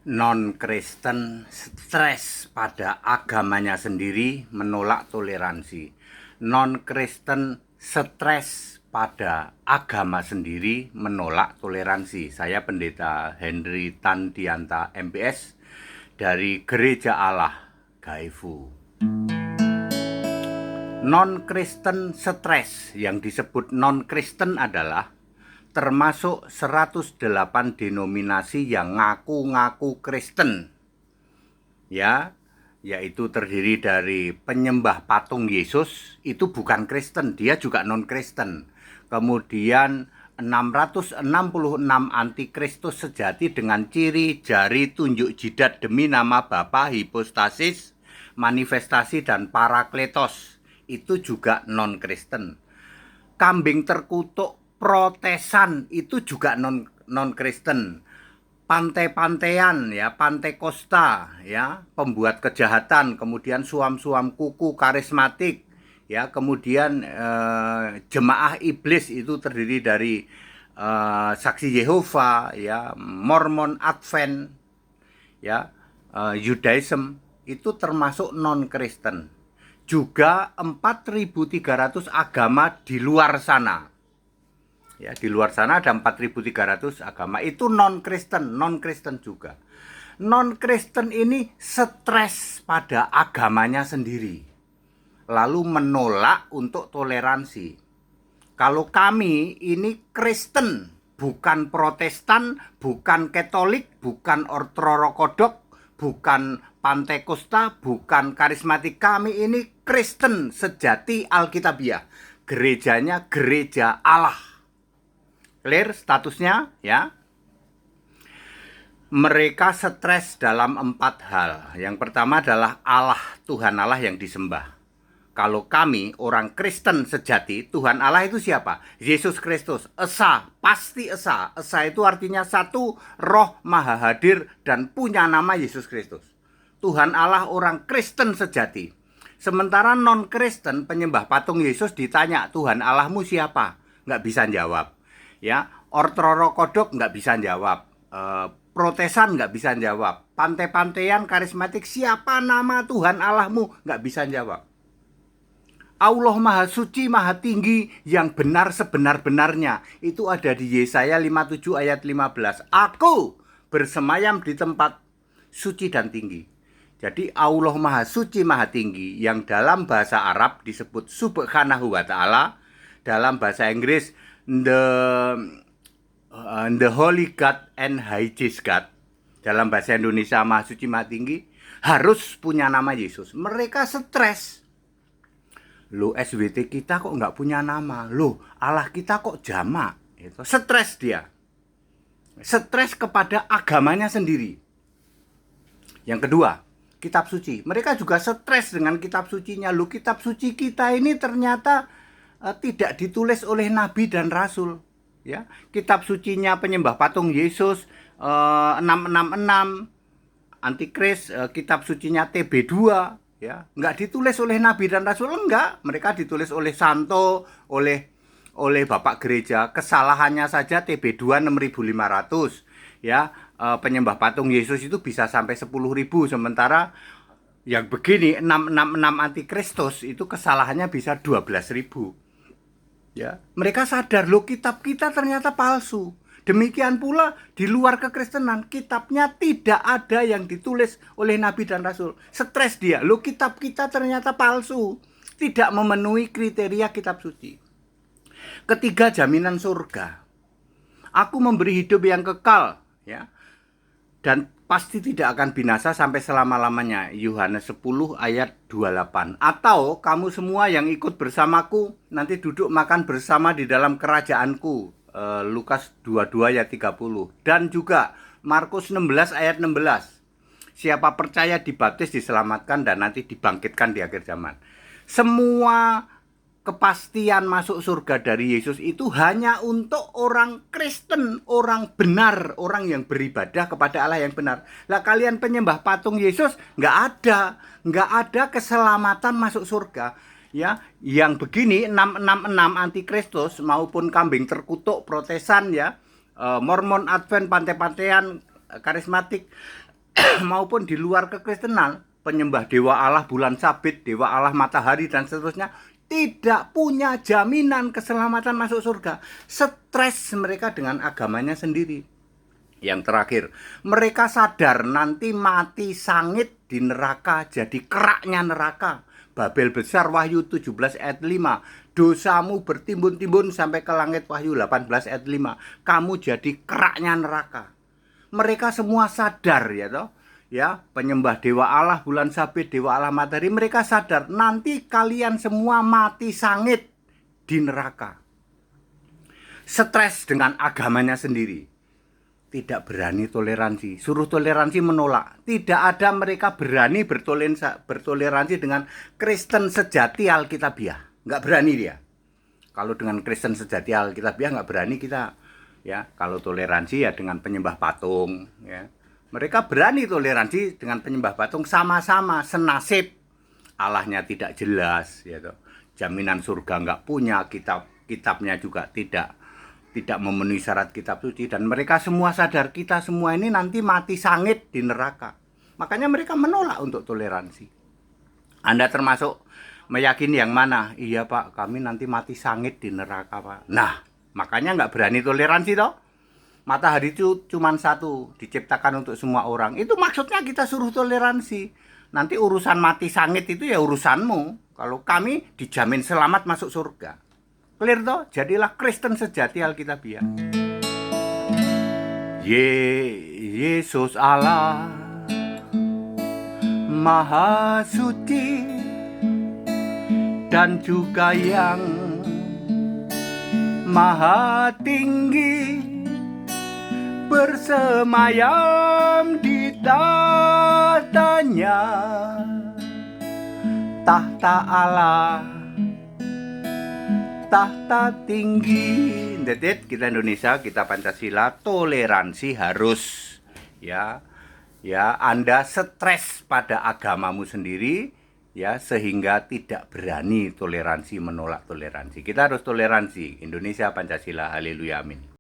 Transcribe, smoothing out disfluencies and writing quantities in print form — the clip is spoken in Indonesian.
Non-Kristen stres pada agamanya sendiri, menolak toleransi. Non-Kristen stres pada agama sendiri, menolak toleransi. Saya Pendeta Henry Tandianta MPS dari Gereja Allah Gaifu. Non-Kristen stres, yang disebut non-Kristen adalah termasuk 108 denominasi yang ngaku-ngaku Kristen, ya, yaitu terdiri dari penyembah patung Yesus, itu bukan Kristen, dia juga non-Kristen. Kemudian 666 antikristus sejati dengan ciri jari tunjuk jidat demi nama Bapa, hipostasis, manifestasi, dan parakletos, itu juga non-Kristen. Kambing terkutuk Protesan itu juga non-Kristen. Pantai-pantaian, ya, Pantai Costa, ya, pembuat kejahatan, kemudian suam-suam kuku karismatik, ya, kemudian jemaah iblis itu terdiri dari saksi Yehova, ya, Mormon, Advent, ya, Judaism, itu termasuk non-Kristen. Juga 4.300 agama di luar sana. Ya, di luar sana ada 4.300 agama, itu non-Kristen juga. Non-Kristen ini stres pada agamanya sendiri, lalu menolak untuk toleransi. Kalau kami ini Kristen, bukan Protestan, bukan Katolik, bukan Ortodoks, bukan Pantekosta, bukan karismatik. Kami ini Kristen sejati Alkitabiah. Gerejanya Gereja Allah. Clear statusnya, ya. Mereka stres dalam 4 hal. Yang pertama adalah Allah, Tuhan Allah yang disembah. Kalau kami orang Kristen sejati, Tuhan Allah itu siapa? Yesus Kristus. Esa, pasti Esa. Esa itu artinya satu, Roh Maha Hadir dan punya nama Yesus Kristus. Tuhan Allah orang Kristen sejati. Sementara non-Kristen penyembah patung Yesus ditanya, Tuhan Allahmu siapa? Nggak bisa jawab. Ya, Ortodoks nggak bisa jawab, Protesan nggak bisa jawab, pantai-pantaian karismatik, siapa nama Tuhan Allahmu, nggak bisa jawab. Allah Maha Suci, Maha Tinggi, yang benar sebenar-benarnya, itu ada di Yesaya 57 ayat 15. Aku bersemayam di tempat suci dan tinggi. Jadi Allah Maha Suci, Maha Tinggi, yang dalam bahasa Arab disebut Subhanahu wa Ta'ala, dalam bahasa Inggris the Holy God and Highest God, dalam bahasa Indonesia Maha Suci Maha Tinggi, harus punya nama Yesus. Mereka stres. Loh, SWT kita kok nggak punya nama? Loh, Allah kita kok jamak? Itu stres dia. Stres kepada agamanya sendiri. Yang kedua, kitab suci. Mereka juga stres dengan kitab sucinya. Loh, kitab suci kita ini ternyata tidak ditulis oleh nabi dan rasul, ya. Kitab sucinya penyembah patung Yesus 666 antikris, kitab sucinya TB2, ya, nggak ditulis oleh nabi dan rasul, enggak. Mereka ditulis oleh santo, oleh bapak gereja. Kesalahannya saja TB2 6.500, ya. Penyembah patung Yesus itu bisa sampai 10.000, sementara yang begini 666 antikristus itu kesalahannya bisa 12.000. Ya, mereka sadar, loh, kitab kita ternyata palsu. Demikian pula di luar kekristenan, kitabnya tidak ada yang ditulis oleh nabi dan rasul. Stres dia, loh, kitab kita ternyata palsu, tidak memenuhi kriteria kitab suci. Ketiga, jaminan surga. Aku memberi hidup yang kekal, ya, dan pasti tidak akan binasa sampai selama-lamanya. Yohanes 10 ayat 28. Atau kamu semua yang ikut bersamaku nanti duduk makan bersama di dalam kerajaanku. Lukas 22 ayat 30. Dan juga Markus 16 ayat 16. Siapa percaya dibaptis diselamatkan dan nanti dibangkitkan di akhir zaman. Semua kepastian masuk surga dari Yesus itu hanya untuk orang Kristen, orang benar, orang yang beribadah kepada Allah yang benar. Lah, kalian penyembah patung Yesus, nggak ada keselamatan masuk surga. Ya, yang begini 666 antikristus maupun kambing terkutuk Protesan, ya, Mormon, Advent, pantai-pantaian karismatik, maupun di luar kekristenan, penyembah dewa Allah bulan sabit, dewa Allah matahari, dan seterusnya, tidak punya jaminan keselamatan masuk surga. Stres mereka dengan agamanya sendiri. Yang terakhir, mereka sadar nanti mati sangit di neraka, jadi keraknya neraka. Babel besar, Wahyu 17 ayat 5. Dosamu bertimbun-timbun sampai ke langit, Wahyu 18 ayat 5. Kamu jadi keraknya neraka. Mereka semua sadar ya toh. Ya, penyembah dewa Allah bulan sabit, dewa Allah matahari, mereka sadar nanti kalian semua mati sangit di neraka. Stres dengan agamanya sendiri. Tidak berani toleransi, suruh toleransi menolak. Tidak ada mereka berani bertoleransi dengan Kristen sejati Alkitabiah. Nggak berani dia. Kalau dengan Kristen sejati Alkitabiah nggak berani kita. Ya, kalau toleransi ya dengan penyembah patung. Ya, mereka berani toleransi dengan penyembah patung, sama-sama senasib. Allahnya tidak jelas, ya toh. Jaminan surga nggak punya, kitabnya juga tidak memenuhi syarat kitab suci, dan mereka semua sadar kita semua ini nanti mati sangit di neraka. Makanya mereka menolak untuk toleransi. Anda termasuk meyakini yang mana? Iya Pak, kami nanti mati sangit di neraka Pak. Nah, makanya nggak berani toleransi toh. Matahari itu cuma satu, diciptakan untuk semua orang. Itu maksudnya kita suruh toleransi. Nanti urusan mati sangit itu ya urusanmu. Kalau kami dijamin selamat masuk surga. Clear toh? Jadilah Kristen sejati Alkitabiah. Yesus Allah Maha Suci dan juga yang Maha Tinggi bersemayam di tahtanya, tahta Allah, tahta tinggi. Dedet, kita Indonesia, kita Pancasila, toleransi harus. Ya, Anda stres pada agamamu sendiri, ya, sehingga tidak berani toleransi, menolak toleransi. Kita harus toleransi. Indonesia Pancasila, haleluya, amin.